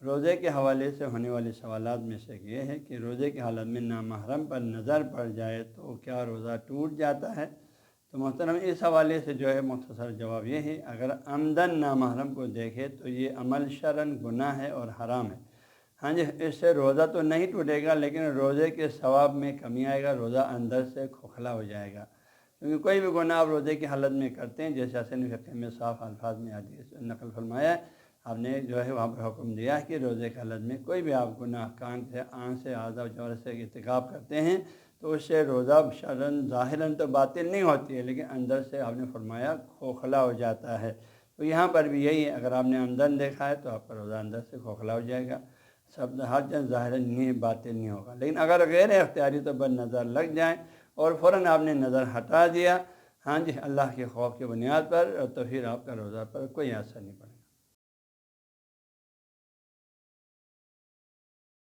روزے کے حوالے سے ہونے والے سوالات میں سے یہ ہے کہ روزے کی حالت میں نامحرم پر نظر پڑ جائے تو کیا روزہ ٹوٹ جاتا ہے؟ تو محترم اس حوالے سے جو ہے مختصر جواب یہ ہے، اگر عمدن نامحرم کو دیکھے تو یہ عمل شرعاً گناہ ہے اور حرام ہے۔ ہاں جی، اس سے روزہ تو نہیں ٹوٹے گا لیکن روزے کے ثواب میں کمی آئے گا، روزہ اندر سے کھوکھلا ہو جائے گا، کیونکہ کوئی بھی گناہ آپ روزے کی حالت میں کرتے ہیں، جیسے حسن فقہ میں صاف الفاظ میں حدیث نقل فرمایا ہے، آپ نے جو ہے وہاں پر حکم دیا ہے کہ روزے کی حالت میں کوئی بھی آپ گناہ کان سے، آنکھ سے، اعضاء و جوارح سے ارتکاب کرتے ہیں تو اس سے روزہ شرعاً ظاہراً تو باطل نہیں ہوتی ہے لیکن اندر سے آپ نے فرمایا کھوکھلا ہو جاتا ہے۔ تو یہاں پر بھی یہی ہے، اگر آپ نے عمدن دیکھا ہے تو آپ کا روزہ اندر سے کھوکھلا ہو جائے گا، سب ہر چیز ظاہراً نہیں باطل نہیں ہوگا۔ لیکن اگر غیر اختیاری طور پر نظر لگ جائیں اور فوراً آپ نے نظر ہٹا دیا، ہاں جی، اللہ کے خوف کی بنیاد پر، تو پھر آپ کا روزہ پر کوئی اثر نہیں پڑتا۔